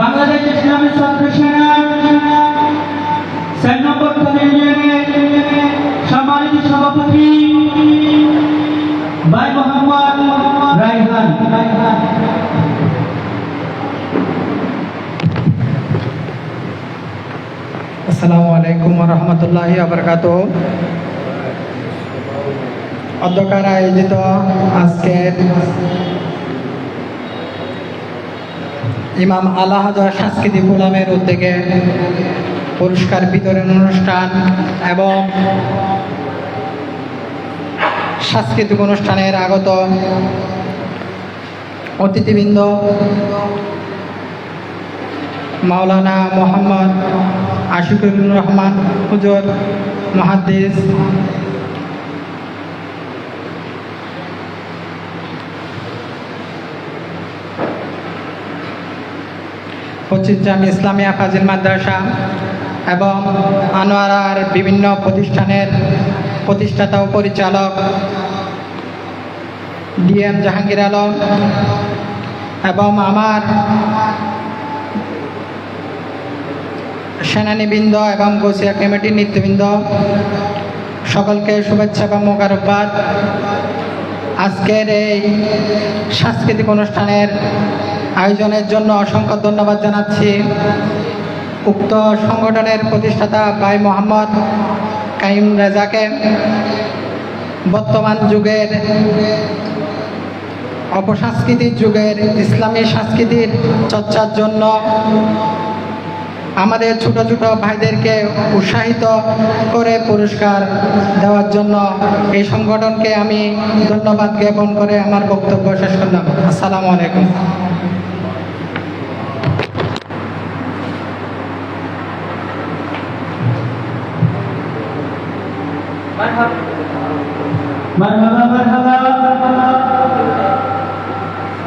বাংলাদেশ ইসলামী ছাত্র সেনা 4 নম্বর ইউনিয়নের সম্মানিত সভাপতি ভাই মোহাম্মদ রায়হান। আসসালামু আলাইকুম ওয়া রাহমাতুল্লাহি ওয়া বারাকাতুহু। অধ্যক্ষের আয়োজিত আজকের ইমাম আলা হযরত সাংস্কৃতিক প্রোগ্রামের উদ্যোগে পুরস্কার বিতরণ অনুষ্ঠান এবং সাংস্কৃতিক অনুষ্ঠানের আগত অতিথিবৃন্দ, মাওলানা মোহাম্মদ আশিকুর রহমান হুজুর মুহাদ্দিস, পঁচিশ জামি ইসলামিয়া ফাজিল মাদ্রাসা এবং আনোয়ারার বিভিন্ন প্রতিষ্ঠানের প্রতিষ্ঠাতা ও পরিচালক ডিএম জাহাঙ্গীর আলম এবং আমার সেনানীবৃন্দ এবং গোসিয়া কমিটির নেতৃবৃন্দ, সকলকে শুভেচ্ছা এবং মোবারকবাদ। আজকের এই সাংস্কৃতিক অনুষ্ঠানের আয়োজনের জন্য অসংখ্য ধন্যবাদ জানাচ্ছি উক্ত সংগঠনের প্রতিষ্ঠাতা ভাই মোহাম্মদ কাইম রেজাকে। বর্তমান যুগের অপসংস্কৃতির যুগের ইসলামী সংস্কৃতির চর্চার জন্য আমাদের ছোট ছোট ভাইদেরকে উৎসাহিত করে পুরস্কার দেওয়ার জন্য এই সংগঠনকে আমি ধন্যবাদ জ্ঞাপন করে আমার বক্তব্য শেষ করলাম। আসসালামু আলাইকুম। মারহাবা মারহাবা।